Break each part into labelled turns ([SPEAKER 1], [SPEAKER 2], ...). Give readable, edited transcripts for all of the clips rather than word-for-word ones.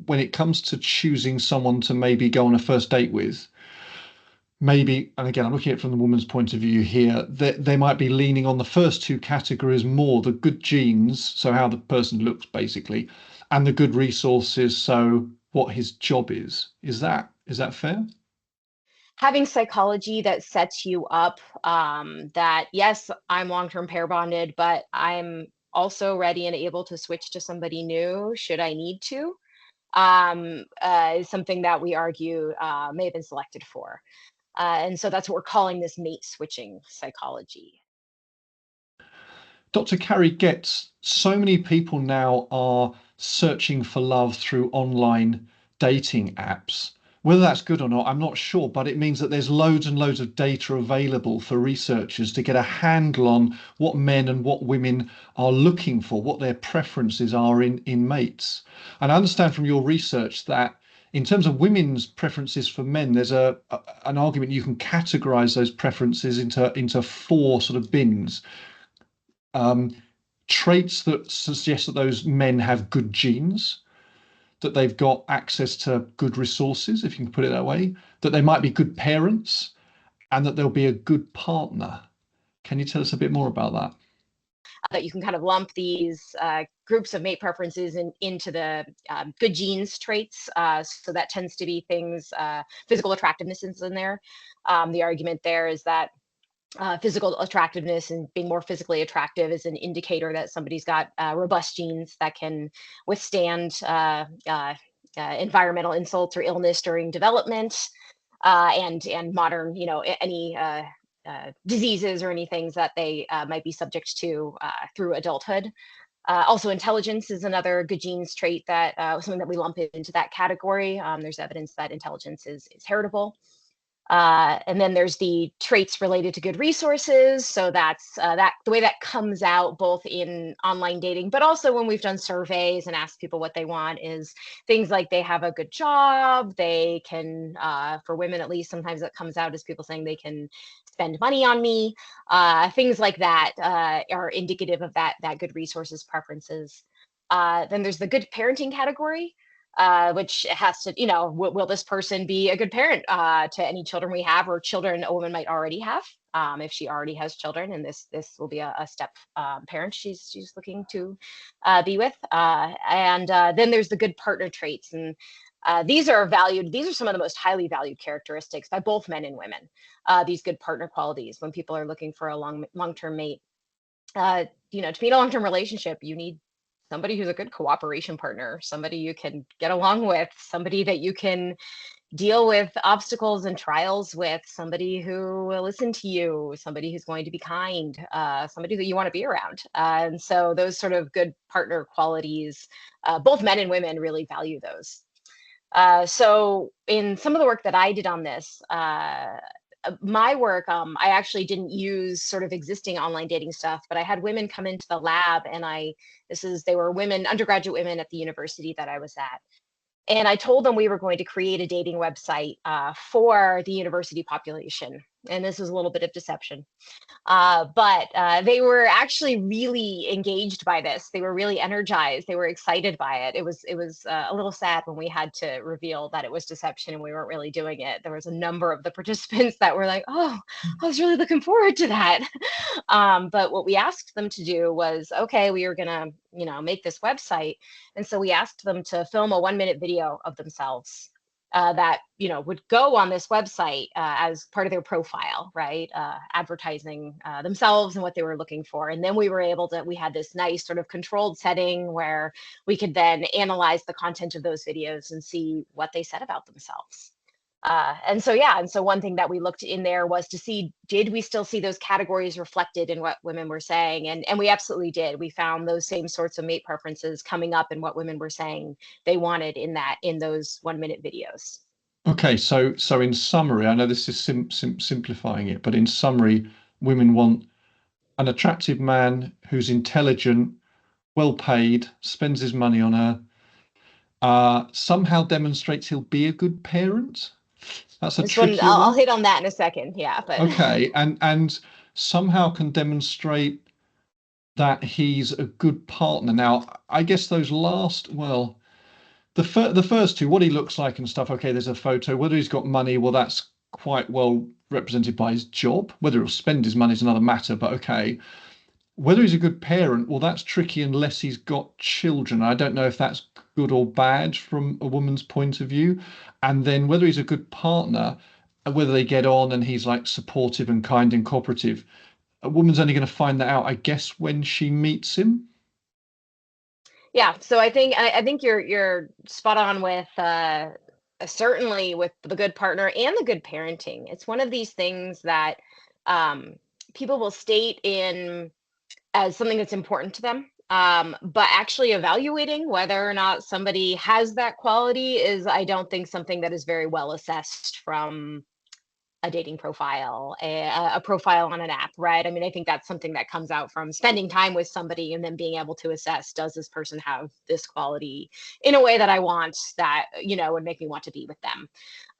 [SPEAKER 1] when it comes to choosing someone to maybe go on a first date with, maybe, and again, I'm looking at it from the woman's point of view here, that they might be leaning on the first two categories more, the good genes, so how the person looks basically, and the good resources, so what his job is. Is that fair?
[SPEAKER 2] Having psychology that sets you up, that yes, I'm long-term pair bonded, but I'm also ready and able to switch to somebody new should I need to, is something that we argue may have been selected for. And so that's what we're calling this mate switching psychology.
[SPEAKER 1] Dr. Cari Goetz, so many people now are searching for love through online dating apps. Whether that's good or not, I'm not sure, but it means that there's loads and loads of data available for researchers to get a handle on what men and what women are looking for, what their preferences are in mates. And I understand from your research that in terms of women's preferences for men, there's an argument you can categorize those preferences into four sort of bins. um, Traits that suggest that those men have good genes, that they've got access to good resources, if you can put it that way, that they might be good parents, and that they'll be a good partner. Can you tell us a bit more about that?
[SPEAKER 2] That you can kind of lump these groups of mate preferences into the good genes traits. So that tends to be things, physical attractiveness is in there. The argument there is that physical attractiveness and being more physically attractive is an indicator that somebody's got robust genes that can withstand environmental insults or illness during development, and modern, any diseases or any things that they might be subject to through adulthood. Also, intelligence is another good genes trait that something that we lump into that category. There's evidence that intelligence is heritable. And then there's the traits related to good resources. So that's that the way that comes out both in online dating, but also when we've done surveys and asked people what they want is things like they have a good job, they can, for women at least, sometimes it comes out as people saying they can spend money on me. Things like that are indicative of that good resources preferences. Then there's the good parenting category, which has to, will this person be a good parent to any children we have or children a woman might already have, if she already has children, and this will be a step parent she's looking to be with. And then there's the good partner traits, and these are valued. These are some of the most highly valued characteristics by both men and women. These good partner qualities when people are looking for a long-term mate. To be in a long-term relationship, you need somebody who's a good cooperation partner, somebody you can get along with, somebody that you can deal with obstacles and trials with, somebody who will listen to you, somebody who's going to be kind, somebody that you want to be around. And so those sort of good partner qualities, both men and women really value those. So in some of the work that I did on this, my work, I actually didn't use sort of existing online dating stuff, but I had women come into the lab and they were women, undergraduate women at the university that I was at. And I told them we were going to create a dating website for the university population. And this was a little bit of deception. But they were actually really engaged by this. They were really energized. They were excited by it. It was a little sad when we had to reveal that it was deception and we weren't really doing it. There was a number of the participants that were like, "Oh, I was really looking forward to that." But what we asked them to do was, okay, we were gonna, make this website, and so we asked them to film a 1-minute video of themselves that would go on this website as part of their profile, right? Advertising themselves and what they were looking for. And then we had this nice sort of controlled setting where we could then analyze the content of those videos and see what they said about themselves. And so one thing that we looked in there was to see, did we still see those categories reflected in what women were saying? And we absolutely did. We found those same sorts of mate preferences coming up in what women were saying they wanted in those 1-minute videos.
[SPEAKER 1] Okay, so in summary, I know this is simplifying it, but in summary, women want an attractive man who's intelligent, well paid, spends his money on her, somehow demonstrates he'll be a good parent. That's a
[SPEAKER 2] This one,
[SPEAKER 1] trickier
[SPEAKER 2] I'll
[SPEAKER 1] one.
[SPEAKER 2] hit on that in a second. Yeah, but
[SPEAKER 1] Okay, and somehow can demonstrate that he's a good partner. Now, I guess those last, well, the first two, what he looks like and stuff. Okay, there's a photo. Whether he's got money, well, that's quite well represented by his job. Whether he'll spend his money is another matter. But okay, whether he's a good parent, well, that's tricky unless he's got children. I don't know if that's good or bad from a woman's point of view. And then whether he's a good partner, whether they get on and he's like supportive and kind and cooperative, a woman's only going to find that out, I guess, when she meets him.
[SPEAKER 2] Yeah, so I think you're spot on with certainly with the good partner and the good parenting. It's one of these things that um, people will state in as something that's important to them. But actually evaluating whether or not somebody has that quality is, I don't think, something that is very well assessed from a dating profile, a profile on an app, right? I mean, I think that's something that comes out from spending time with somebody and then being able to assess, does this person have this quality in a way that I want, that, you know, would make me want to be with them.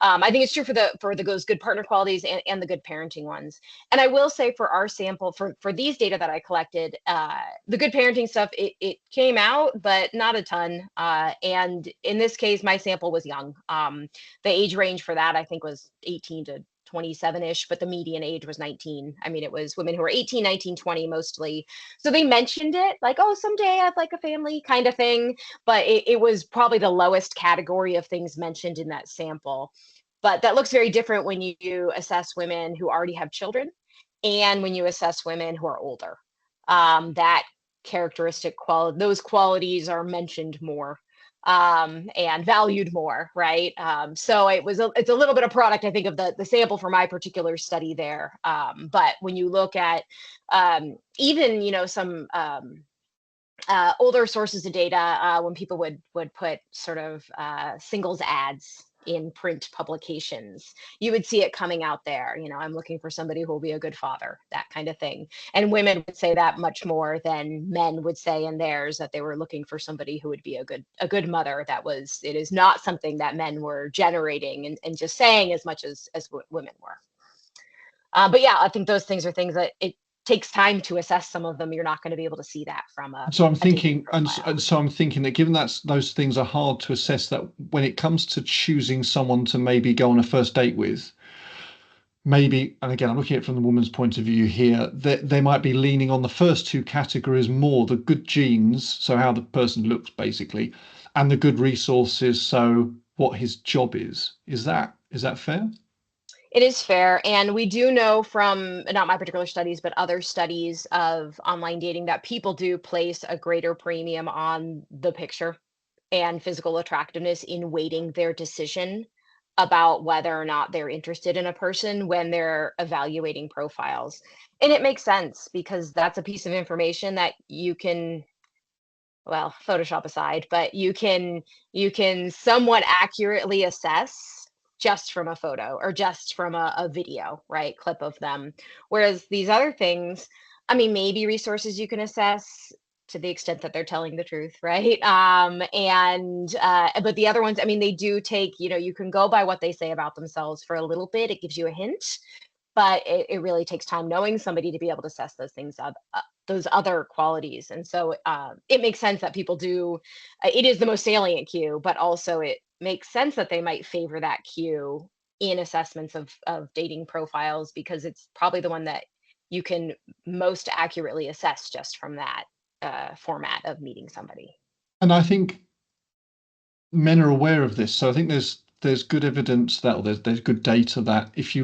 [SPEAKER 2] I think it's true for those good partner qualities and the good parenting ones. And I will say for our sample, for these data that I collected, the good parenting stuff, it came out, but not a ton. And in this case, my sample was young. The age range for that, I think, was 18 to 27-ish, but the median age was 19. I mean, it was women who were 18, 19, 20 mostly. So they mentioned it like, oh, someday I'd like a family kind of thing. But it was probably the lowest category of things mentioned in that sample. But that looks very different when you assess women who already have children and when you assess women who are older. That those qualities are mentioned more and valued more, right? So it's a little bit of product, I think, of the sample for my particular study there. But when you look at even, you know, some older sources of data, when people would put sort of singles ads in print publications, you would see it coming out there. You know, I'm looking for somebody who will be a good father, that kind of thing. And women would say that much more than men would say in theirs, that they were looking for somebody who would be a good mother. It is not something that men were generating and just saying as much as women were. But yeah, I think those things are things that it takes time to assess. Some of them you're not going to be able to see that from
[SPEAKER 1] So I'm
[SPEAKER 2] a dating
[SPEAKER 1] thinking,
[SPEAKER 2] profile.
[SPEAKER 1] and so I'm thinking that given that those things are hard to assess, that when it comes to choosing someone to maybe go on a first date with, maybe, and again, I'm looking at it from the woman's point of view here, that they might be leaning on the first two categories more, the good genes, so how the person looks basically, and the good resources, so what his job is. Is that fair?
[SPEAKER 2] It is fair. And we do know from not my particular studies, but other studies of online dating that people do place a greater premium on the picture and physical attractiveness in weighting their decision about whether or not they're interested in a person when they're evaluating profiles. And it makes sense because that's a piece of information that you can, well, Photoshop aside, but you can somewhat accurately assess just from a photo or just from a video, right? Clip of them. Whereas these other things, I mean, maybe resources you can assess to the extent that they're telling the truth, right? And but the other ones, I mean, they do take, you know, you can go by what they say about themselves for a little bit. It gives you a hint, but it really takes time knowing somebody to be able to assess those things up, those other qualities. And so it makes sense that people do. It is the most salient cue, but also it makes sense that they might favor that cue in assessments of dating profiles because it's probably the one that you can most accurately assess just from that format of meeting somebody.
[SPEAKER 1] And I think men are aware of this. So I think there's good evidence that, or there's good data that if you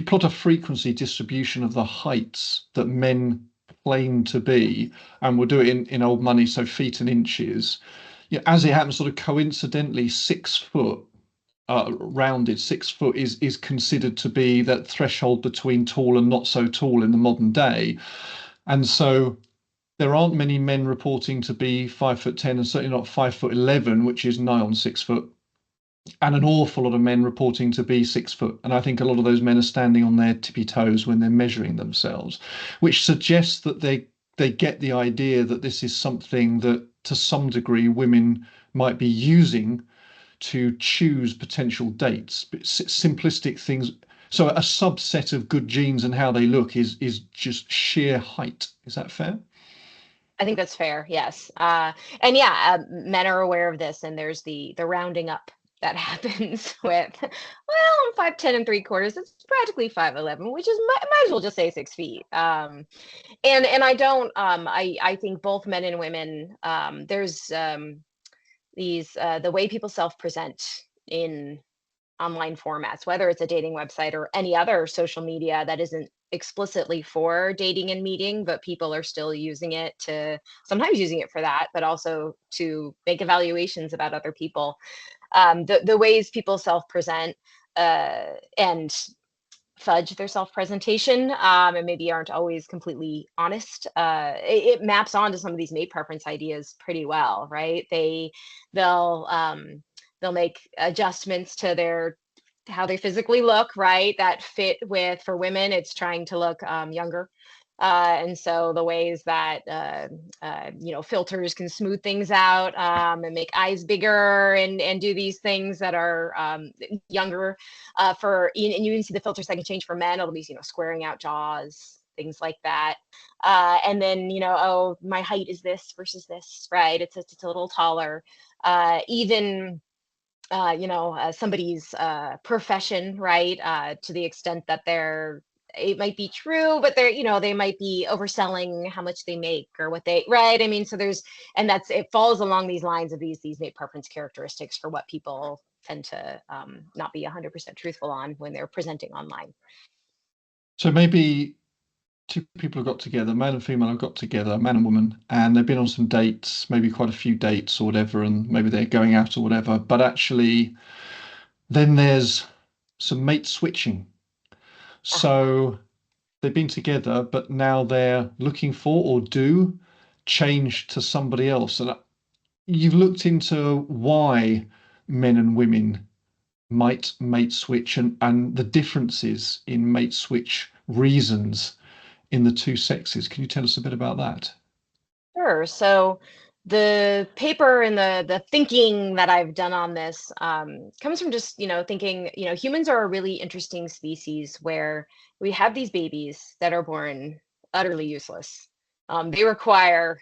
[SPEAKER 1] plot a frequency distribution of the heights that men claim to be, and we'll do it in old money, so feet and inches, yeah, as it happens, sort of coincidentally, 6 foot, rounded 6 foot is considered to be that threshold between tall and not so tall in the modern day. And so there aren't many men reporting to be 5'10" and certainly not 5'11", which is nigh on 6 foot, and an awful lot of men reporting to be 6 foot. And I think a lot of those men are standing on their tippy toes when they're measuring themselves, which suggests that they get the idea that this is something that to some degree women might be using to choose potential dates. Simplistic things. So a subset of good genes and how they look is just sheer height. Is that fair?
[SPEAKER 2] I think that's fair. Yes. And yeah, men are aware of this, and there's the rounding up that happens with, well, I'm 5'10 3/4. It's practically 5'11, which is might as well just say 6 feet. And I don't. I think both men and women. There's these the way people self-present in online formats, whether it's a dating website or any other social media that isn't explicitly for dating and meeting, but people are still using it to sometimes using it for that, but also to make evaluations about other people. The ways people self-present and fudge their self-presentation, and maybe aren't always completely honest. It maps onto some of these mate preference ideas pretty well, right? They'll they'll make adjustments to their how they physically look, right? That fit with, for women, it's trying to look younger. And so the ways that filters can smooth things out, and make eyes bigger, and do these things that are younger, and you can see the filters that can change for men. It'll be squaring out jaws, things like that. And then oh, my height is this versus this, right? It's a little taller. Even somebody's profession, right? To the extent that it might be true, but they might be overselling how much they make or what they, right? I mean, so and it falls along these lines of these mate preference characteristics for what people tend to not be 100% truthful on when they're presenting online.
[SPEAKER 1] So maybe two people have got together, male and female have got together, man and woman, and they've been on some dates, maybe quite a few dates or whatever, and maybe they're going out or whatever. But actually, then there's some mate switching.
[SPEAKER 2] Uh-huh.
[SPEAKER 1] So they've been together, but now they're looking for or do change to somebody else. And you've looked into why men and women might mate switch and the differences in mate switch reasons in the two sexes. Can you tell us a bit about that?
[SPEAKER 2] Sure. So the paper and the thinking that I've done on this comes from just thinking humans are a really interesting species where we have these babies that are born utterly useless. They require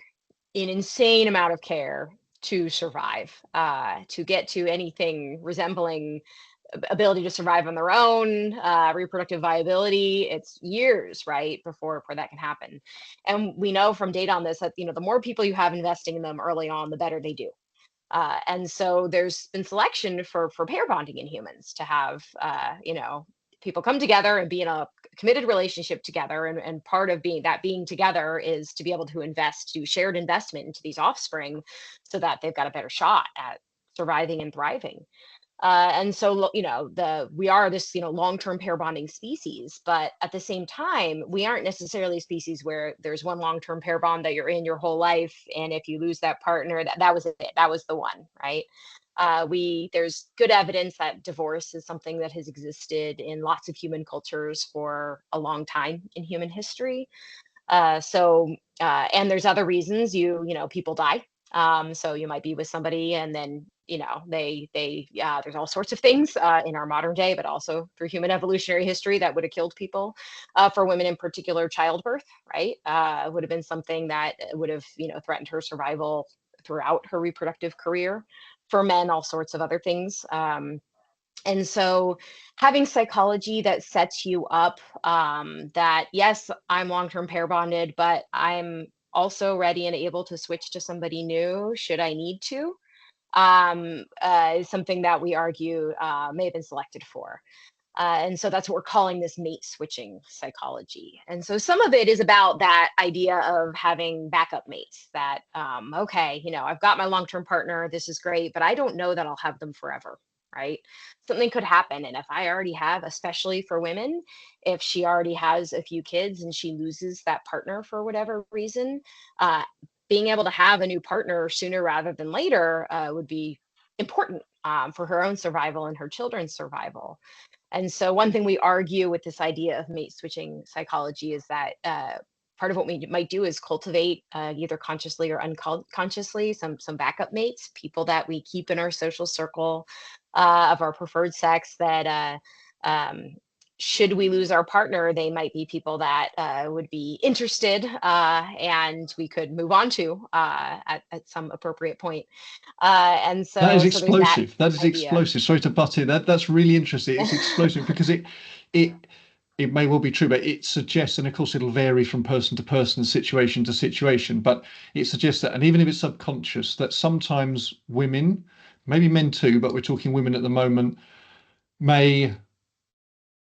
[SPEAKER 2] an insane amount of care to survive, to get to anything resembling ability to survive on their own, reproductive viability. It's years, right, before that can happen. And we know from data on this that the more people you have investing in them early on, the better they do. And so there's been selection for pair bonding in humans to have people come together and be in a committed relationship together, and part of being together is to be able to do shared investment into these offspring so that they've got a better shot at surviving and thriving. And so, we are this, long-term pair bonding species, but at the same time, we aren't necessarily a species where there's one long-term pair bond that you're in your whole life. And if you lose that partner, that was it, that was the one, right? There's good evidence that divorce is something that has existed in lots of human cultures for a long time in human history. And there's other reasons people die. So you might be with somebody and then, there's all sorts of things in our modern day, but also through human evolutionary history that would have killed people. For women in particular, childbirth, right? Would have been something that would have, threatened her survival throughout her reproductive career. For men, all sorts of other things. And so having psychology that sets you up, that yes, I'm long-term pair bonded, but I'm also ready and able to switch to somebody new should I need to, is something that we argue may have been selected for. And so that's what we're calling this mate switching psychology. And so some of it is about that idea of having backup mates that, okay, I've got my long term partner. This is great, but I don't know that I'll have them forever. Right. Something could happen. And if I already have, especially for women, if she already has a few kids and she loses that partner for whatever reason, uh, being able to have a new partner sooner rather than later would be important for her own survival and her children's survival. And so one thing we argue with this idea of mate switching psychology is that part of what we might do is cultivate either consciously or unconsciously some backup mates, people that we keep in our social circle of our preferred sex that should we lose our partner, they might be people that would be interested, and we could move on to at some appropriate point. And
[SPEAKER 1] That is
[SPEAKER 2] so there's that
[SPEAKER 1] explosive. That is
[SPEAKER 2] idea.
[SPEAKER 1] explosive. Sorry to butt in. That's really interesting. It's explosive because it it may well be true, but it suggests, and of course it'll vary from person to person, situation to situation, but it suggests that, and even if it's subconscious, that sometimes women, maybe men too, but we're talking women at the moment, may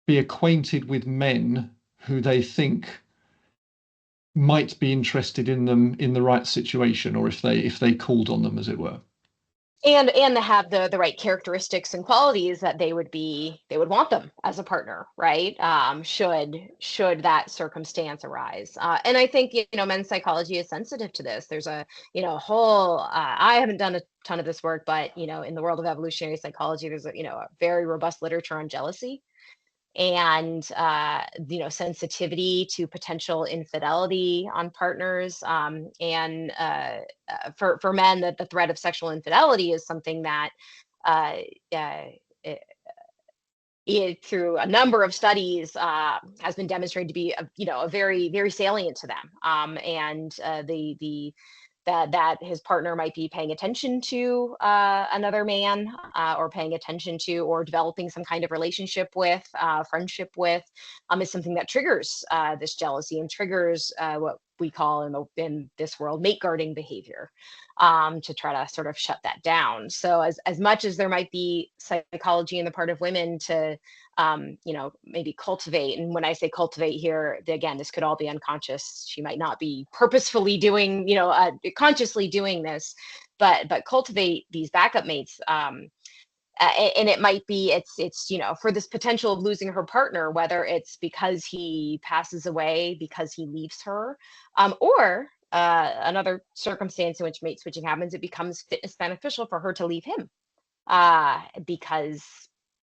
[SPEAKER 1] be acquainted with men who they think might be interested in them in the right situation, or if they called on them, as it were.
[SPEAKER 2] And to have the right characteristics and qualities that they would want them as a partner, right? Should that circumstance arise. And I think, men's psychology is sensitive to this. There's a, whole, I haven't done a ton of this work, but, in the world of evolutionary psychology, there's a very robust literature on jealousy and sensitivity to potential infidelity on partners, and for men, that the threat of sexual infidelity is something that uh, uh, through a number of studies, has been demonstrated to be a very, very salient to them, and the that his partner might be paying attention to another man, or paying attention to, or developing some kind of relationship with, friendship with, is something that triggers this jealousy and triggers what we call in this world mate guarding behavior, to try to sort of shut that down. So as much as there might be psychology in the part of women to maybe cultivate. And when I say cultivate here, again, this could all be unconscious. She might not be purposefully doing, consciously doing this, but cultivate these backup mates. And it might be it's for this potential of losing her partner, whether it's because he passes away, because he leaves her, or another circumstance in which mate switching happens, it becomes fitness beneficial for her to leave him, because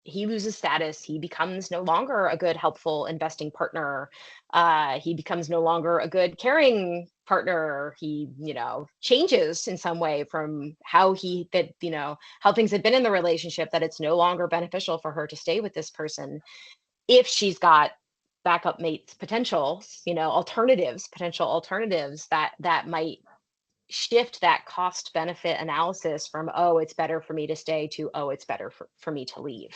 [SPEAKER 2] he loses status. He becomes no longer a good, helpful, investing partner. He becomes no longer a good, caring partner. He, changes in some way from how things had been in the relationship, that it's no longer beneficial for her to stay with this person if she's got backup mates potentials, potential alternatives that might shift that cost benefit analysis from, oh, it's better for me to stay, to, oh, it's better for me to leave.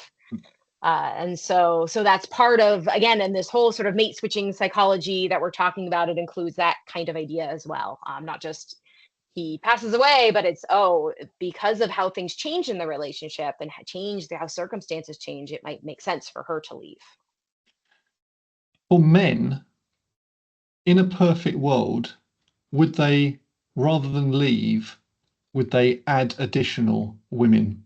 [SPEAKER 2] And so that's part of, again, in this whole sort of mate switching psychology that we're talking about, it includes that kind of idea as well. Not just he passes away, but it's, oh, because of how things change in the relationship and change how circumstances change, it might make sense for her to leave.
[SPEAKER 1] For men, in a perfect world, would they, rather than leave, would they add additional women?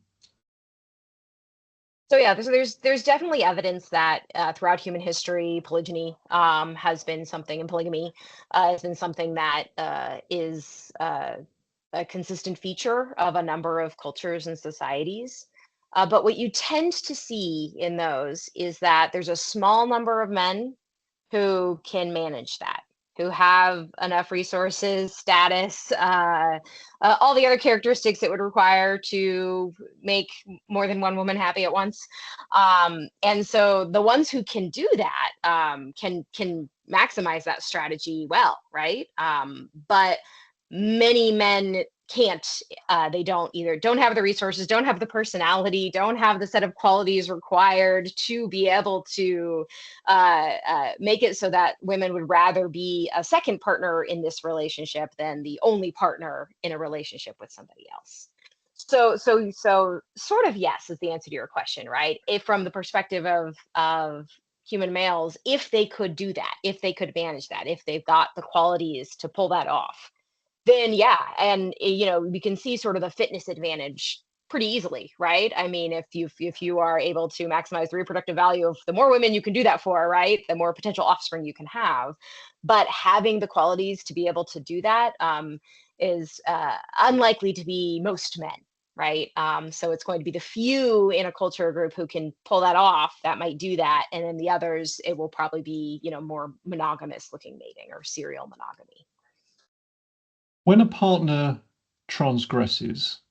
[SPEAKER 2] So yeah, there's definitely evidence that throughout human history, polygyny has been something, and polygamy has been something that is a consistent feature of a number of cultures and societies. But what you tend to see in those is that there's a small number of men who can manage that, who have enough resources, status, all the other characteristics it would require to make more than one woman happy at once. And so the ones who can do that, can maximize that strategy well, right? But many men can't. They don't have the resources, don't have the personality, don't have the set of qualities required to be able to make it so that women would rather be a second partner in this relationship than the only partner in a relationship with somebody else. So sort of yes is the answer to your question, right? If from the perspective of human males, if they could do that, if they could manage that, if they've got the qualities to pull that off, then yeah, and we can see sort of the fitness advantage pretty easily, right? I mean, if you are able to maximize the reproductive value of the more women you can do that for, right, the more potential offspring you can have. But having the qualities to be able to do that, is unlikely to be most men, right? So it's going to be the few in a culture group who can pull that off that might do that, and then the others, it will probably be more monogamous looking mating or serial monogamy.
[SPEAKER 1] When a partner transgresses,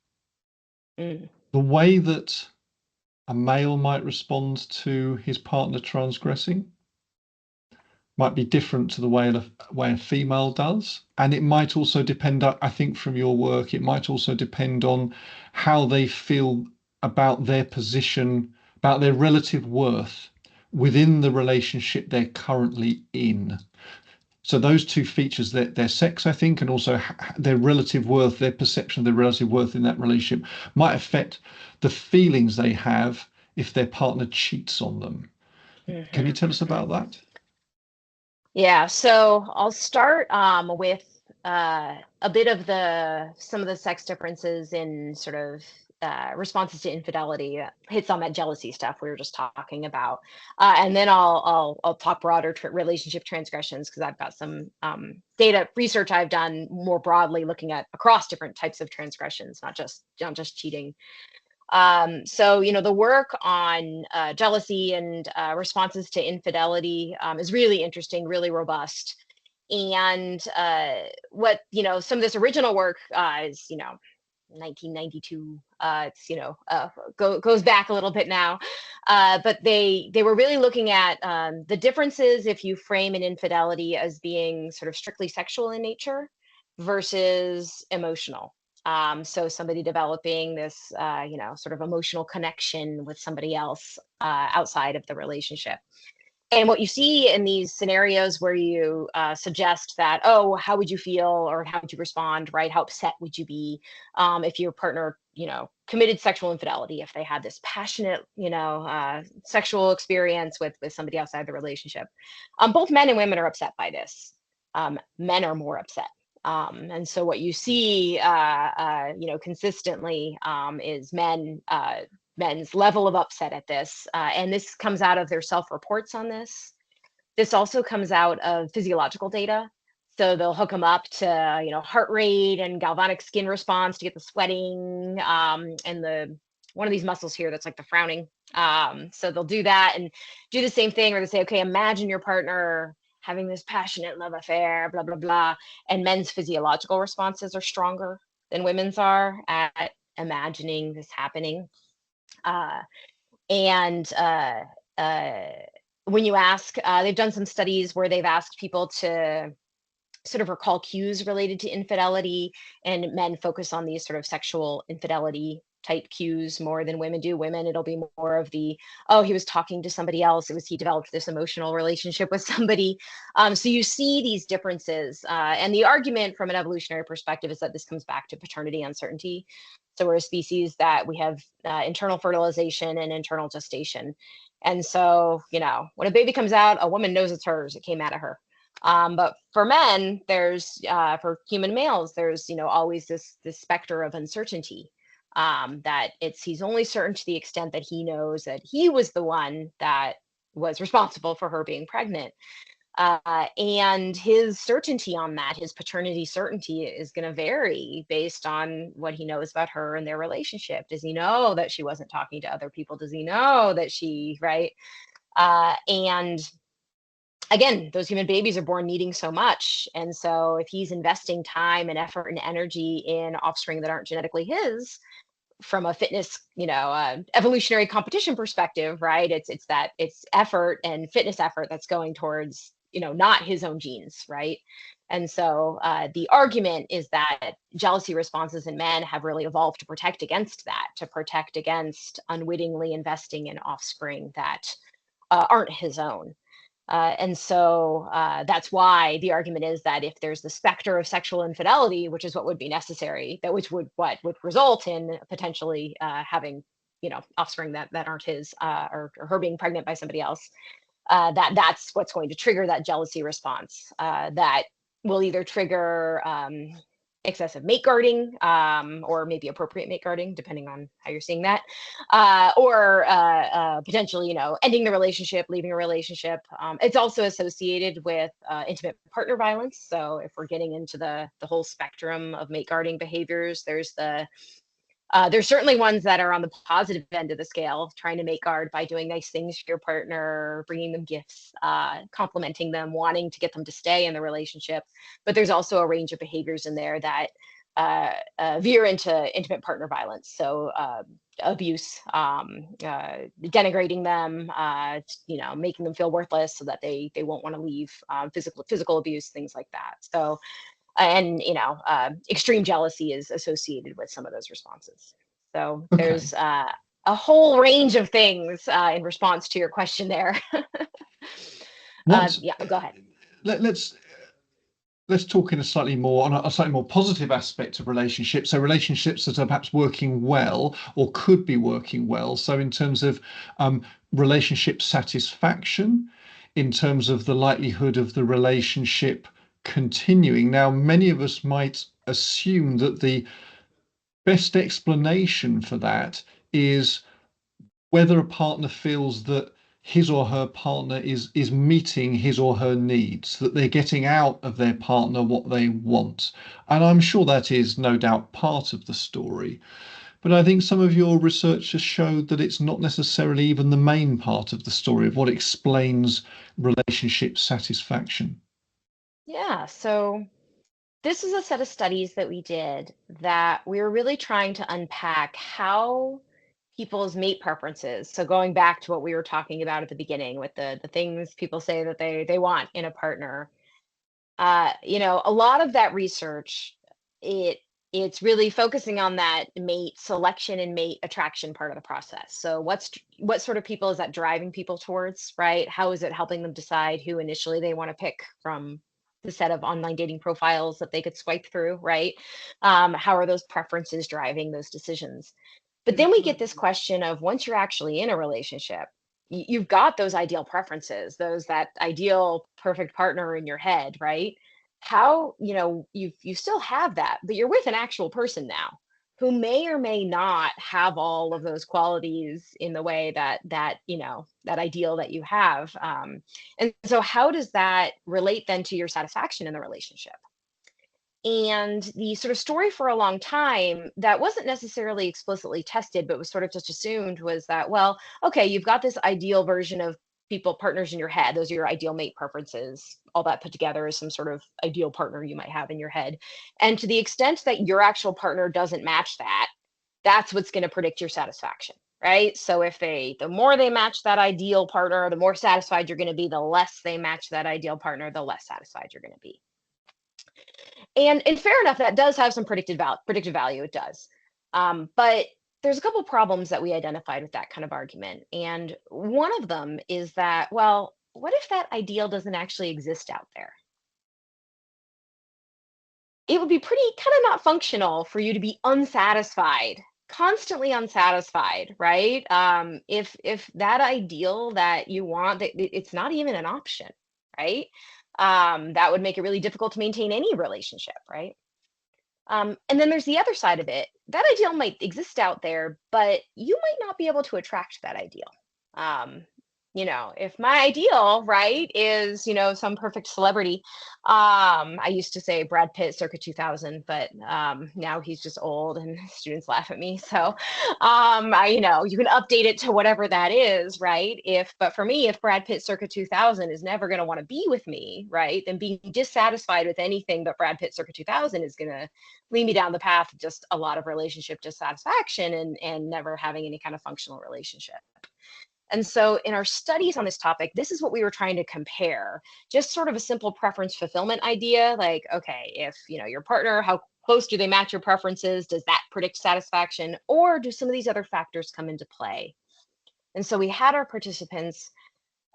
[SPEAKER 2] Mm.
[SPEAKER 1] the way that a male might respond to his partner transgressing. Might be different to the way a female does. And it might also depend, I think, from your work, it might also depend on how they feel about their position, about their relative worth within the relationship they're currently in. So those two features, their sex, I think, and also their relative worth, their perception of their relative worth in that relationship, might affect the feelings they have if their partner cheats on them. Can you tell us about that?
[SPEAKER 2] Yeah, so I'll start with a bit of some of the sex differences in sort of responses to infidelity. Hits on that jealousy stuff we were just talking about, and then I'll talk broader relationship transgressions because I've got some data research I've done more broadly looking at across different types of transgressions, not just cheating. So, the work on jealousy and responses to infidelity is really interesting, really robust. And some of this original work is, 1992. It's, goes back a little bit now. But they were really looking at the differences if you frame an infidelity as being sort of strictly sexual in nature versus emotional. So somebody developing this, sort of emotional connection with somebody else outside of the relationship. And what you see in these scenarios where you suggest that, oh, how would you feel or how would you respond, right? How upset would you be if your partner, committed sexual infidelity, if they had this passionate, sexual experience with somebody outside the relationship? Both men and women are upset by this. Men are more upset. And so what you see, consistently is men's level of upset at this, and this comes out of their self-reports on this. This also comes out of physiological data. So they'll hook them up to, heart rate and galvanic skin response to get the sweating, and the one of these muscles here that's like the frowning. So they'll do that and do the same thing, or they say, okay, imagine your partner having this passionate love affair, blah, blah, blah. And men's physiological responses are stronger than women's are at imagining this happening. Uh, and when you ask, they've done some studies where they've asked people to sort of recall cues related to infidelity, and men focus on these sort of sexual infidelity type cues more than women do. Women, it'll be more of the, oh, he was talking to somebody else, he developed this emotional relationship with somebody. So you see these differences, and the argument from an evolutionary perspective is that this comes back to paternity uncertainty. So we're a species that we have internal fertilization and internal gestation, and so when a baby comes out, a woman knows it's hers, it came out of her. But for men, for human males, there's always this specter of uncertainty, that he's only certain to the extent that he knows that he was the one that was responsible for her being pregnant. And his certainty on that, his paternity certainty, is going to vary based on what he knows about her and their relationship. Does he know that she wasn't talking to other people? Does he know that right? And again, those human babies are born needing so much. And so if he's investing time and effort and energy in offspring that aren't genetically his, from a fitness, evolutionary competition perspective, right? It's effort and fitness effort that's going towards, not his own genes, right? And so the argument is that jealousy responses in men have really evolved to protect against that, to protect against unwittingly investing in offspring that aren't his own. And so that's why the argument is that if there's the specter of sexual infidelity, which is what would be necessary, which would result in potentially having, offspring that aren't his, or her being pregnant by somebody else, that's what's going to trigger that jealousy response, that will either trigger excessive mate guarding, or maybe appropriate mate guarding, depending on how you're seeing that, or potentially, ending the relationship, leaving a relationship. It's also associated with intimate partner violence. So if we're getting into the whole spectrum of mate guarding behaviors, there's certainly ones that are on the positive end of the scale, trying to make guard by doing nice things for your partner, bringing them gifts, complimenting them, wanting to get them to stay in the relationship. But there's also a range of behaviors in there that veer into intimate partner violence. So abuse, denigrating them, making them feel worthless so that they won't want to leave, physical abuse, things like that. So, and extreme jealousy is associated with some of those responses. So
[SPEAKER 1] Okay.
[SPEAKER 2] there's a whole range of things in response to your question there.
[SPEAKER 1] What?
[SPEAKER 2] Yeah, go ahead.
[SPEAKER 1] Let's talk in a slightly more on a slightly more positive aspect of relationships. So relationships that are perhaps working well or could be working well. So in terms of relationship satisfaction, in terms of the likelihood of the relationship continuing. Now, many of us might assume that the best explanation for that is whether a partner feels that his or her partner is meeting his or her needs, that they're getting out of their partner what they want. And I'm sure that is no doubt part of the story. But I think some of your research has showed that it's not necessarily even the main part of the story of what explains relationship satisfaction.
[SPEAKER 2] Yeah, so this is a set of studies that we did that we were really trying to unpack how people's mate preferences. So going back to what we were talking about at the beginning with the things people say that they want in a partner. A lot of that research, it it's really focusing on that mate selection and mate attraction part of the process. So what sort of people is that driving people towards, right? How is it helping them decide who initially they want to pick from the set of online dating profiles that they could swipe through, right? How are those preferences driving those decisions? But then we get this question of once you're actually in a relationship, you've got those ideal preferences, those that ideal perfect partner in your head, right? How, you still have that, but you're with an actual person now who may or may not have all of those qualities in the way that ideal that you have. And so how does that relate then to your satisfaction in the relationship? And the sort of story for a long time that wasn't necessarily explicitly tested, but was sort of just assumed was that, well, okay, you've got this ideal version of people, partners in your head. Those are your ideal mate preferences. All that put together is some sort of ideal partner you might have in your head. And to the extent that your actual partner doesn't match that, that's what's going to predict your satisfaction. Right. So if the more they match that ideal partner, the more satisfied you're going to be. The less they match that ideal partner, the less satisfied you're going to be. And fair enough, that does have some predictive value. It does, but there's a couple problems that we identified with that kind of argument, and one of them is that, well, what if that ideal doesn't actually exist out there? It would be pretty kind of not functional for you to be unsatisfied, constantly unsatisfied, right? If that ideal that you want, it's not even an option, right? That would make it really difficult to maintain any relationship, right? And then there's the other side of it. That ideal might exist out there, but you might not be able to attract that ideal. Um, if my ideal, right, is, some perfect celebrity, I used to say Brad Pitt circa 2000, but now he's just old and students laugh at me. So, you can update it to whatever that is, right? But for me, if Brad Pitt circa 2000 is never going to want to be with me, right, then being dissatisfied with anything but Brad Pitt circa 2000 is going to lead me down the path of just a lot of relationship dissatisfaction and never having any kind of functional relationship. And so in our studies on this topic, this is what we were trying to compare. Just sort of a simple preference fulfillment idea, like, okay, if your partner, how close do they match your preferences? Does that predict satisfaction? Or do some of these other factors come into play? And so we had our participants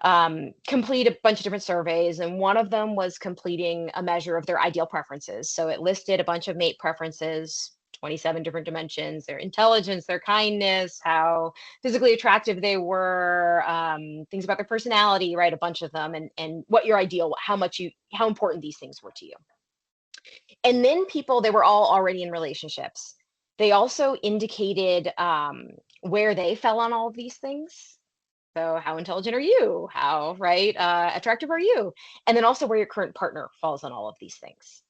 [SPEAKER 2] complete a bunch of different surveys, and one of them was completing a measure of their ideal preferences. So it listed a bunch of mate preferences, 27 different dimensions: their intelligence, their kindness, how physically attractive they were, things about their personality, right? A bunch of them, and what your ideal, how important these things were to you. And then people, they were all already in relationships. They also indicated where they fell on all of these things. So how intelligent are you? How, right, attractive are you? And then also where your current partner falls on all of these things.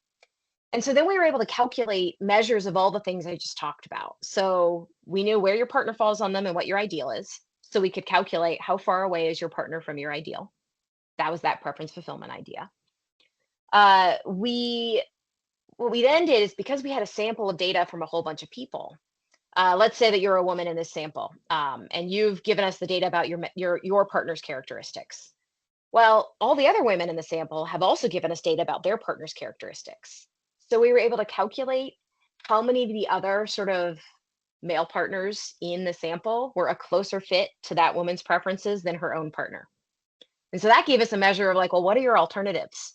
[SPEAKER 2] And so then we were able to calculate measures of all the things I just talked about. So we knew where your partner falls on them and what your ideal is. So we could calculate how far away is your partner from your ideal. That was that preference fulfillment idea. We what we then did is, because we had a sample of data from a whole bunch of people, let's say that you're a woman in this sample, and you've given us the data about your partner's characteristics. Well, all the other women in the sample have also given us data about their partner's characteristics. So we were able to calculate how many of the other sort of male partners in the sample were a closer fit to that woman's preferences than her own partner. And so that gave us a measure of like, well, what are your alternatives?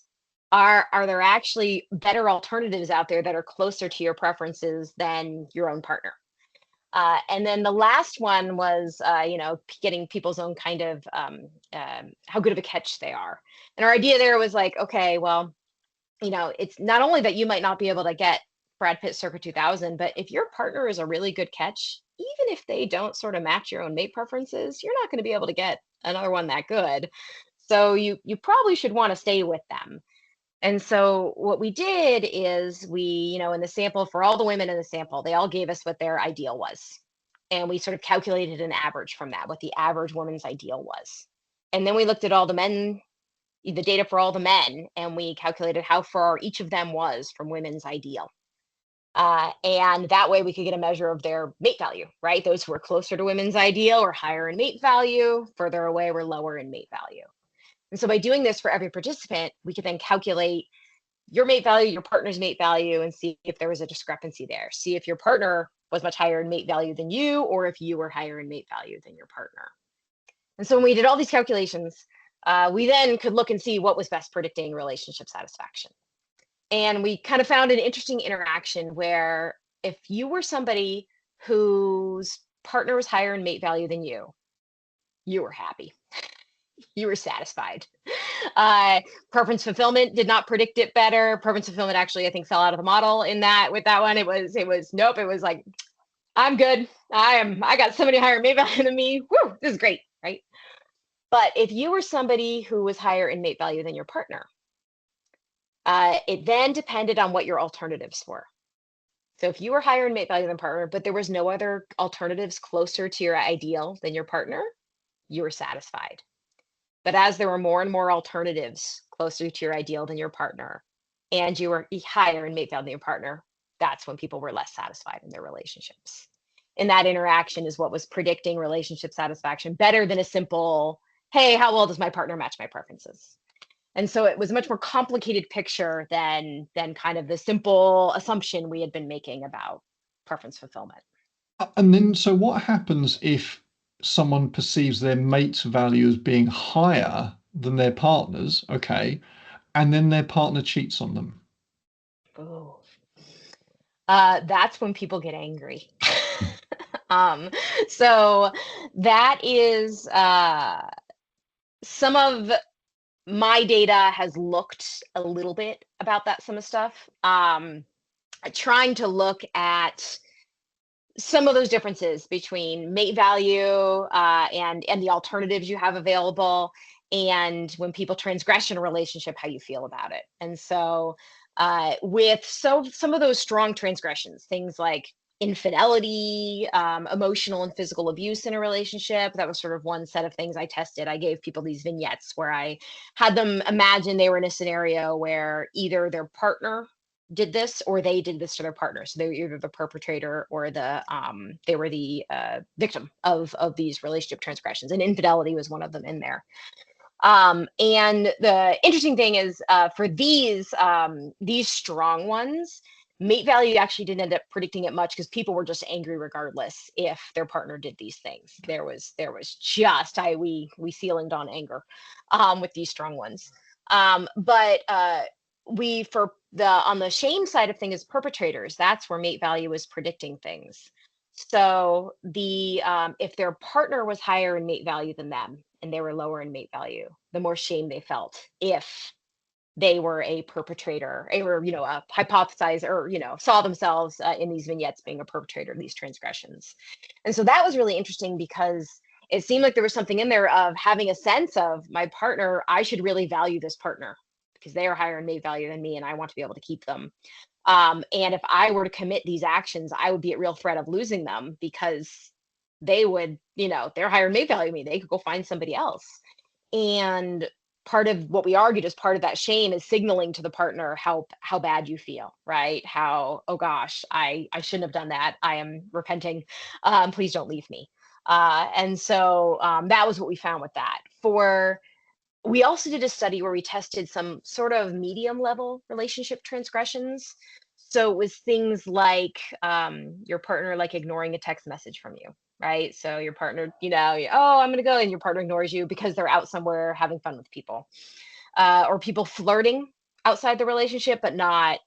[SPEAKER 2] Are there actually better alternatives out there that are closer to your preferences than your own partner? And then the last one was, getting people's own kind of how good of a catch they are. And our idea there was like, okay, well, it's not only that you might not be able to get Brad Pitt circa 2000, but if your partner is a really good catch, even if they don't sort of match your own mate preferences, you're not going to be able to get another one that good. So you probably should want to stay with them. And so what we did is in the sample, for all the women in the sample, they all gave us what their ideal was. And we sort of calculated an average from that, what the average woman's ideal was. And then we looked at all the men, the data for all the men, and we calculated how far each of them was from women's ideal. And that way we could get a measure of their mate value, right? Those who were closer to women's ideal were higher in mate value, further away were lower in mate value. And so by doing this for every participant, we could then calculate your mate value, your partner's mate value, and see if there was a discrepancy there. See if your partner was much higher in mate value than you, or if you were higher in mate value than your partner. And so when we did all these calculations, we then could look and see what was best predicting relationship satisfaction. And we kind of found an interesting interaction where if you were somebody whose partner was higher in mate value than you were happy. You were satisfied. Preference fulfillment did not predict it better. Preference fulfillment actually, I think, fell out of the model with that one. It was nope. It was like, I'm good. I got somebody higher mate value than me. Woo, this is great, right? But if you were somebody who was higher in mate value than your partner, it then depended on what your alternatives were. So if you were higher in mate value than partner, but there was no other alternatives closer to your ideal than your partner, you were satisfied. But as there were more and more alternatives closer to your ideal than your partner, and you were higher in mate value than your partner, that's when people were less satisfied in their relationships. And that interaction is what was predicting relationship satisfaction better than a simple, hey, how well does my partner match my preferences? And so it was a much more complicated picture than kind of the simple assumption we had been making about preference fulfillment.
[SPEAKER 1] And then, so what happens if someone perceives their mate's value as being higher than their partner's, okay, and then their partner cheats on them?
[SPEAKER 2] Oh, that's when people get angry. So that is some of my data has looked a little bit about that some of stuff. Trying to look at some of those differences between mate value and the alternatives you have available, and when people transgress in a relationship, how you feel about it. And so with some of those strong transgressions, things like infidelity, emotional and physical abuse in a relationship, that was sort of one set of things I tested. I gave people these vignettes where I had them imagine they were in a scenario where either their partner did this or they did this to their partner. So they were either the perpetrator or they were the victim of these relationship transgressions, and infidelity was one of them in there. And the interesting thing is for these strong ones, mate value actually didn't end up predicting it much because people were just angry regardless if their partner did these things. There was just we ceilinged on anger with these strong ones. But we for the on the shame side of things, perpetrators, that's where mate value is predicting things. So the if their partner was higher in mate value than them and they were lower in mate value, the more shame they felt if they were a perpetrator, they were, a hypothesize or, saw themselves in these vignettes being a perpetrator of these transgressions. And so that was really interesting because it seemed like there was something in there of having a sense of my partner, I should really value this partner because they are higher in mate value than me and I want to be able to keep them. And if I were to commit these actions, I would be at real threat of losing them because they would, they're higher in mate value than me. They could go find somebody else. And part of what we argued as part of that shame is signaling to the partner how bad you feel, right? How, oh gosh, I shouldn't have done that. I am repenting. Please don't leave me. And so that was what we found with that. We also did a study where we tested some sort of medium level relationship transgressions. So it was things like your partner like ignoring a text message from you, right? So your partner, oh, I'm gonna go, and your partner ignores you because they're out somewhere having fun with people, or people flirting outside the relationship but not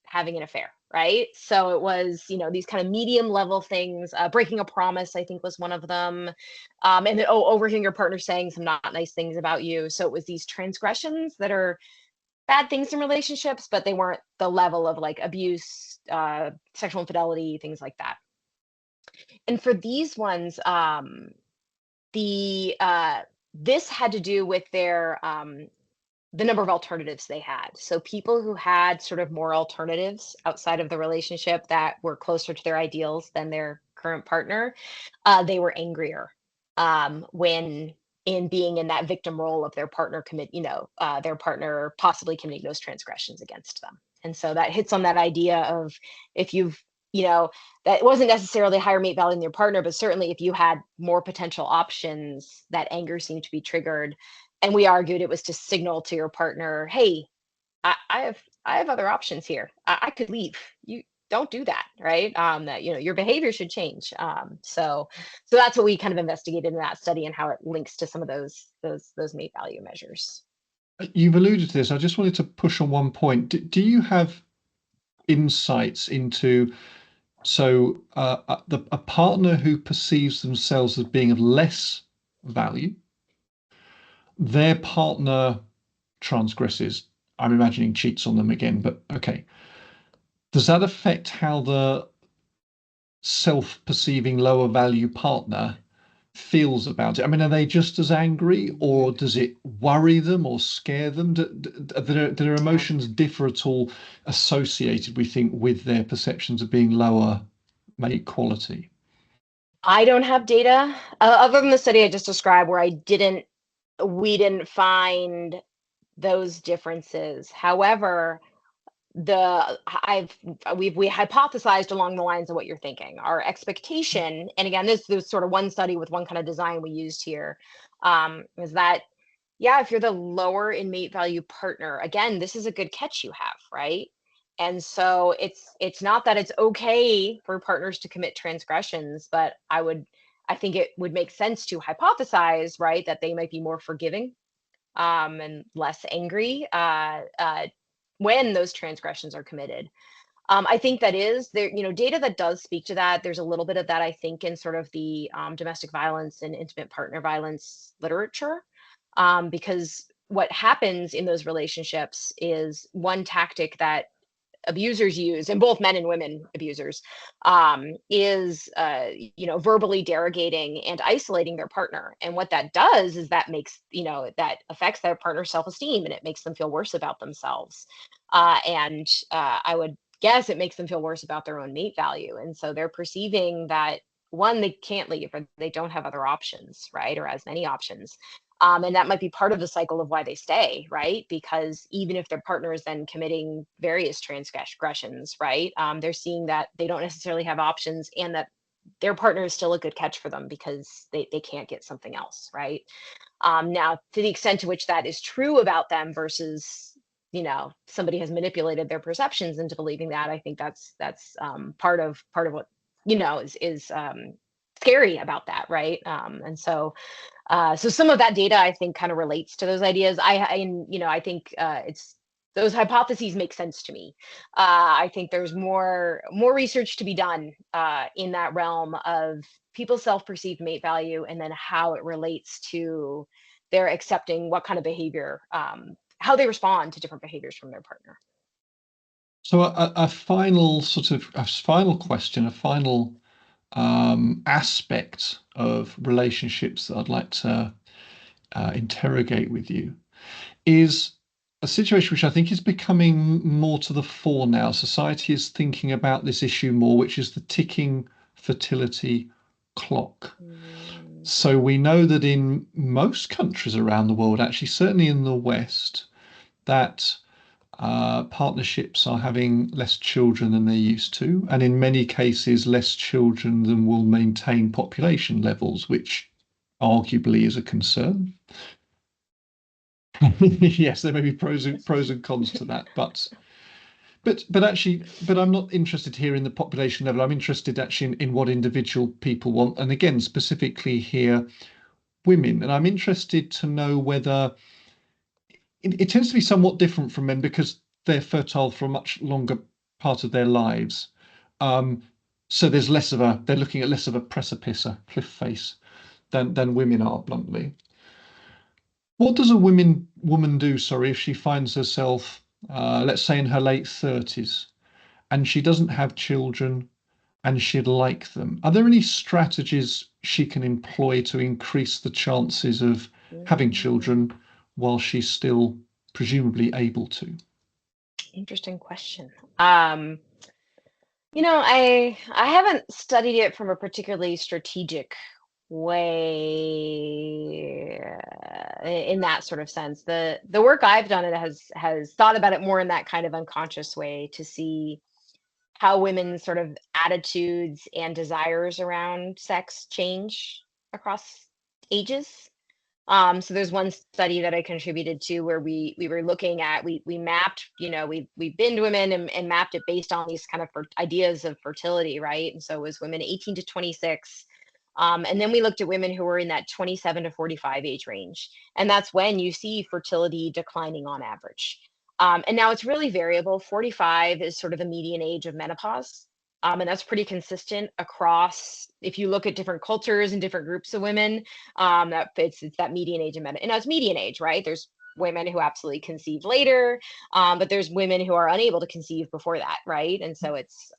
[SPEAKER 2] having an affair, right? So it was, these kind of medium level things. Breaking a promise, I think, was one of them. And then, overhearing your partner saying some not nice things about you. So it was these transgressions that are bad things in relationships, but they weren't the level of like abuse, sexual infidelity, things like that. And for these ones, the this had to do with the number of alternatives they had. So people who had sort of more alternatives outside of the relationship that were closer to their ideals than their current partner, they were angrier when in being in that victim role of their partner their partner possibly committing those transgressions against them. And so that hits on that idea of, if you've, that wasn't necessarily higher mate value than your partner, but certainly if you had more potential options, that anger seemed to be triggered. And we argued it was to signal to your partner, hey, I have other options here. I could leave. You don't do that, right? That your behavior should change. So that's what we kind of investigated in that study, and how it links to some of those mate value measures.
[SPEAKER 1] You've alluded to this. I just wanted to push on one point. Do you have insights into a partner who perceives themselves as being of less value, their partner transgresses, I'm imagining cheats on them again, but okay. Does that affect how the self-perceiving lower value partner feels about it? I mean, are they just as angry, or does it worry them or scare them? Do their
[SPEAKER 2] Yeah.
[SPEAKER 1] emotions differ at all associated, we think, with their perceptions of being lower mate quality?
[SPEAKER 2] I don't have data other than the study I just described, where we didn't find those differences. However, the I've we hypothesized along the lines of what you're thinking. Our expectation, and again, this was sort of one study with one kind of design we used here, is that, yeah, if you're the lower in mate value partner, again, this is a good catch you have, right? And so it's not that it's okay for partners to commit transgressions, but I think it would make sense to hypothesize, right, that they might be more forgiving, and less angry, when those transgressions are committed. I think that is there, data that does speak to that. There's a little bit of that, I think, in sort of the domestic violence and intimate partner violence literature, because what happens in those relationships is one tactic that abusers use, and both men and women abusers, is verbally derogating and isolating their partner. And what that does is that makes, that affects their partner's self-esteem, and it makes them feel worse about themselves. And I would guess it makes them feel worse about their own mate value. And so they're perceiving that, one, they can't leave, or they don't have other options, right, or as many options. And that might be part of the cycle of why they stay, right? Because even if their partner is then committing various transgressions, right, they're seeing that they don't necessarily have options, and that their partner is still a good catch for them because they can't get something else, right? Now, to the extent to which that is true about them versus, somebody has manipulated their perceptions into believing that, I think that's part of what, is scary about that, right? So some of that data, I think, kind of relates to those ideas. I think it's those hypotheses make sense to me. I think there's more research to be done in that realm of people's self-perceived mate value, and then how it relates to their accepting what kind of behavior, how they respond to different behaviors from their partner.
[SPEAKER 1] So a final question, a final aspect of relationships that I'd like to interrogate with you is a situation which I think is becoming more to the fore now. Society is thinking about this issue more, which is the ticking fertility clock.
[SPEAKER 2] Mm.
[SPEAKER 1] So we know that in most countries around the world, actually, certainly in the West, that partnerships are having less children than they used to, and in many cases, less children than will maintain population levels, which arguably is a concern. Yes, there may be pros and cons to that, but actually, but I'm not interested here in the population level. I'm interested actually in what individual people want, and again, specifically here, women. And I'm interested to know whether it tends to be somewhat different from men because they're fertile for a much longer part of their lives. Um, so there's less of a, they're looking at less of a precipice, a cliff face than women are, bluntly. What does a woman do, sorry, if she finds herself, let's say in her late 30s, and she doesn't have children and she'd like them? Are there any strategies she can employ to increase the chances of having
[SPEAKER 2] Mm,
[SPEAKER 1] children while she's still presumably able to?
[SPEAKER 2] interesting question. I haven't studied it from a particularly strategic way in that sort of sense. The work I've done it has thought about it more in that kind of unconscious way to see how women's sort of attitudes and desires around sex change across ages. So there's one study that I contributed to where we were looking at we mapped, we binned women and mapped it based on these kind of ideas of fertility, right? And so it was women 18 to 26. And then we looked at women who were in that 27 to 45 age range. And that's when you see fertility declining on average. And now it's really variable. 45 is sort of the median age of menopause. And that's pretty consistent across, if you look at different cultures and different groups of women, that it's that median age of men. And that's median age, right? There's women who absolutely conceive later, but there's women who are unable to conceive before that, right? And so it's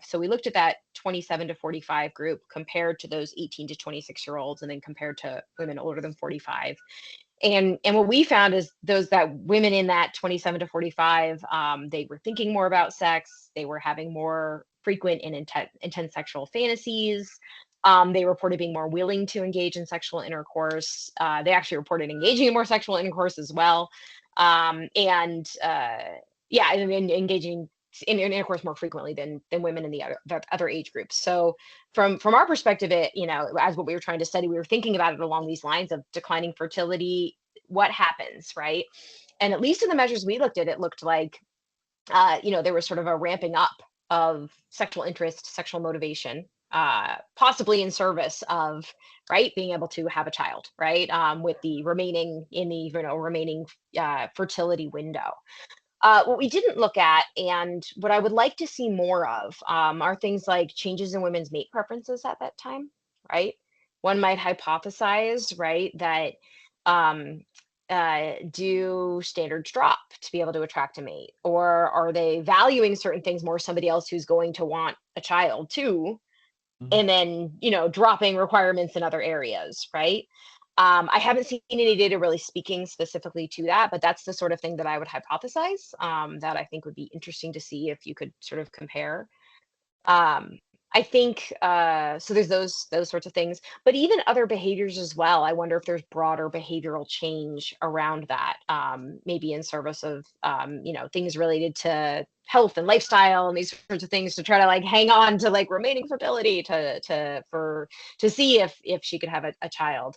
[SPEAKER 2] so we looked at that 27 to 45 group compared to those 18 to 26-year-olds, and then compared to women older than 45. And what we found is those that women in that 27 to 45, they were thinking more about sex, they were having more frequent and intense sexual fantasies. They reported being more willing to engage in sexual intercourse. They actually reported engaging in more sexual intercourse as well. And yeah, and engaging in intercourse more frequently than women in the other age groups. So from our perspective, it, as what we were trying to study, we were thinking about it along these lines of declining fertility. What happens, right? And at least in the measures we looked at, it looked like there was sort of a ramping up of sexual interest, sexual motivation, possibly in service of, right, being able to have a child, right, with the remaining fertility window. What we didn't look at, and what I would like to see more of, are things like changes in women's mate preferences at that time, right? One might hypothesize, right, that um, do standards drop to be able to attract a mate? Or are they valuing certain things more, somebody else who's going to want a child too,
[SPEAKER 1] Mhm.
[SPEAKER 2] and then dropping requirements in other areas, right? I haven't seen any data really speaking specifically to that, but that's the sort of thing that I would hypothesize, that I think would be interesting to see if you could sort of compare. um, I think so there's those sorts of things, but even other behaviors as well. I wonder if there's broader behavioral change around that, maybe in service of things related to health and lifestyle and these sorts of things, to try to like hang on to like remaining fertility to see if she could have a child.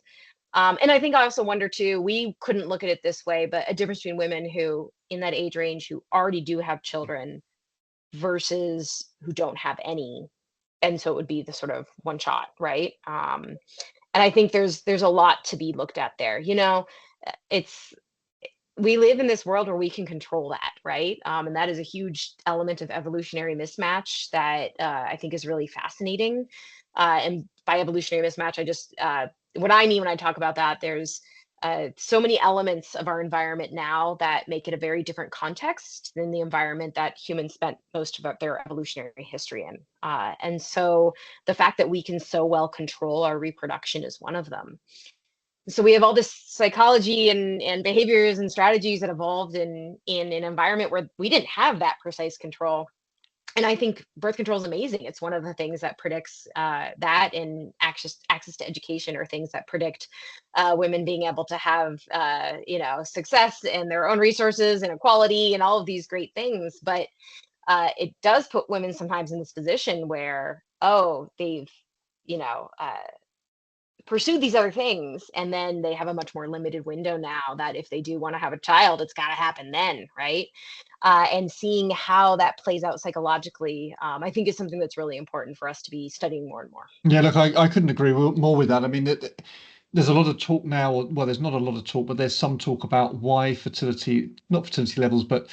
[SPEAKER 2] And I think I also wonder too, we couldn't look at it this way, but a difference between women who in that age range who already do have children versus who don't have any, and so it would be the sort of one shot, right? And I think there's a lot to be looked at there. It's we live in this world where we can control that, right? And that is a huge element of evolutionary mismatch that I think is really fascinating. And by evolutionary mismatch, I just what I mean when I talk about that, there's so many elements of our environment now that make it a very different context than the environment that humans spent most of their evolutionary history in. And so the fact that we can so well control our reproduction is one of them. So we have all this psychology and behaviors and strategies that evolved in an environment where we didn't have that precise control. And I think birth control is amazing. It's one of the things that predicts that, and access to education are things that predict women being able to have success in their own resources and equality and all of these great things. But it does put women sometimes in this position where, oh, they've you know uh, pursued these other things, and then they have a much more limited window now, that if they do want to have a child, it's got to happen then, right? And seeing how that plays out psychologically, I think is something that's really important for us to be studying more and more.
[SPEAKER 1] Yeah, look, I couldn't agree more with that. I mean, there's a lot of talk now. Well, there's not a lot of talk, but there's some talk about why fertility, not fertility levels, but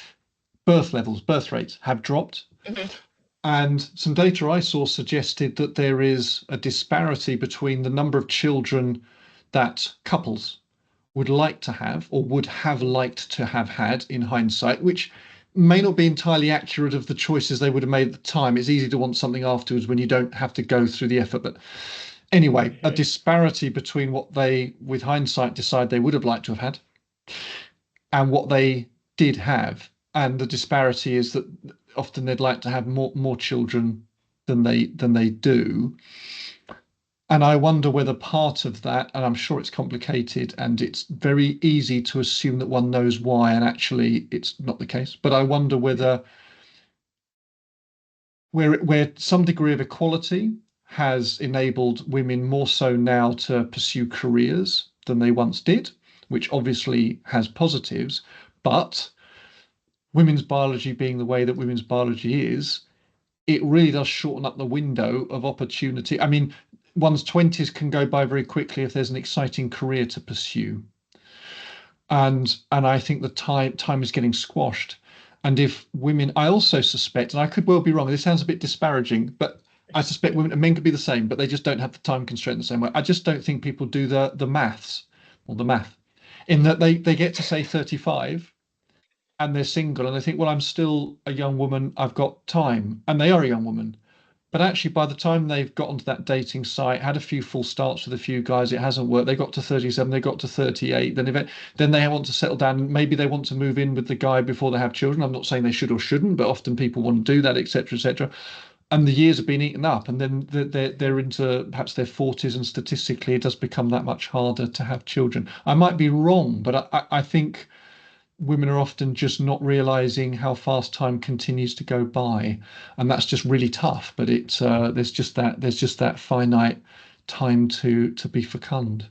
[SPEAKER 1] birth levels, birth rates have dropped.
[SPEAKER 2] Mhm.
[SPEAKER 1] And some data I saw suggested that there is a disparity between the number of children that couples would like to have or would have liked to have had in hindsight, which may not be entirely accurate of the choices they would have made at the time. It's easy to want something afterwards when you don't have to go through the effort. But anyway, a
[SPEAKER 2] Mhm.
[SPEAKER 1] disparity between what they, with hindsight, decide they would have liked to have had and what they did have. And the disparity is that often they'd like to have more children than they do. And I wonder whether part of that, and I'm sure it's complicated and it's very easy to assume that one knows why, and actually it's not the case. But I wonder whether where some degree of equality has enabled women more so now to pursue careers than they once did, which obviously has positives, but women's biology being the way that women's biology is, it really does shorten up the window of opportunity. I mean, one's 20s can go by very quickly if there's an exciting career to pursue. And I think the time is getting squashed. And if women, I also suspect, and I could well be wrong, this sounds a bit disparaging, but I suspect women and men could be the same, but they just don't have the time constraint the same way. I just don't think people do the maths or the math in that they get to say 35 and they're single and they think, well, I'm still a young woman, I've got time, and they are a young woman. But actually, by the time they've got onto that dating site, had a few false starts with a few guys, it hasn't worked. They got to 37, they got to 38. Then they want to settle down. Maybe they want to move in with the guy before they have children. I'm not saying they should or shouldn't, but often people want to do that, etc., etc. And the years have been eaten up, and then they're into perhaps their 40s, and statistically, it does become that much harder to have children. I might be wrong, but I think women are often just not realizing how fast time continues to go by, and that's just really tough. But it's there's just that finite time to be fecund.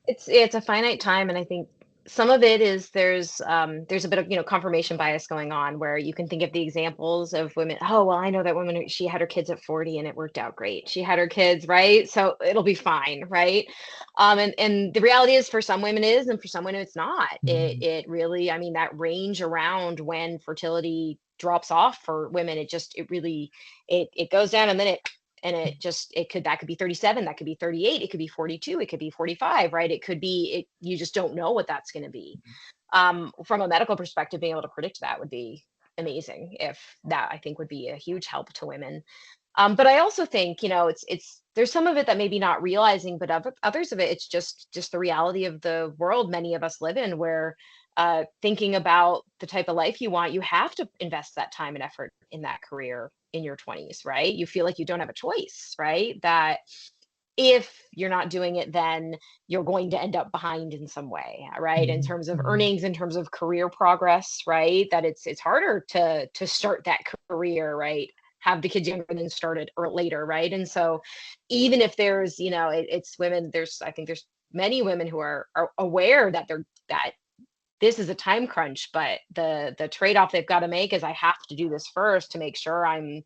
[SPEAKER 2] It's a finite time, and I think some of it is there's a bit of confirmation bias going on, where you can think of the examples of women. Oh, well, I know that woman, she had her kids at 40 and it worked out great. She had her kids, right? So it'll be fine, right? And the reality is, for some women it is, and for some women it's not. It really, I mean, that range around when fertility drops off for women, it really, it goes down, and then that could be 37, that could be 38, it could be 42, it could be 45, right? It could be you just don't know what that's going to be. From a medical perspective, being able to predict that would be amazing. If that, I think, would be a huge help to women. But I also think, it's there's some of it that maybe not realizing, but others of it, it's just the reality of the world many of us live in, where thinking about the type of life you want, you have to invest that time and effort in that career in your 20s, right? You feel like you don't have a choice, right? That if you're not doing it, then you're going to end up behind in some way, right? In terms of earnings, in terms of career progress, right? That it's harder to start that career, right? Have the kids younger than started or later, right? And so, even if there's, it's women, I think there's many women who are aware that this is a time crunch, but the trade-off they've got to make is, I have to do this first to make sure I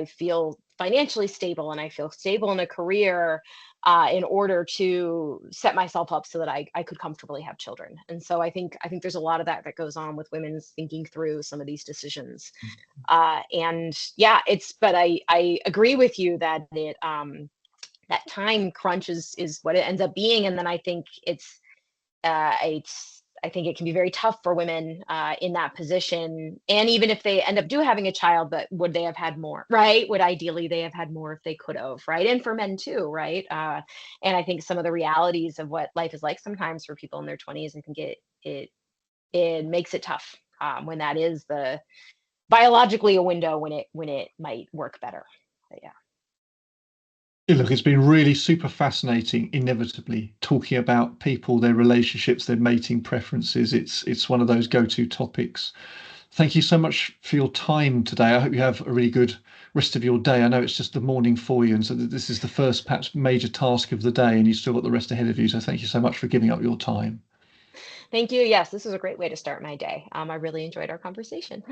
[SPEAKER 2] feel financially stable, and I feel stable in a career, in order to set myself up so that I could comfortably have children. And so I think there's a lot of that goes on with women's thinking through some of these decisions. And yeah, but I agree with you that that time crunch is what it ends up being. And then I think it can be very tough for women in that position. And even if they end up having a child, but would they have had more, right? Would ideally they have had more if they could have, right? And for men too, right? And I think some of the realities of what life is like sometimes for people in their 20s, I think it makes it tough when that is biologically a window when it might work better. But yeah.
[SPEAKER 1] Yeah, look, it's been really super fascinating, inevitably, talking about people, their relationships, their mating preferences. It's one of those go-to topics. Thank you so much for your time today. I hope you have a really good rest of your day. I know it's just the morning for you, and so this is the first perhaps major task of the day, and you've still got the rest ahead of you. So thank you so much for giving up your time.
[SPEAKER 2] Thank you. Yes, this was a great way to start my day. I really enjoyed our conversation.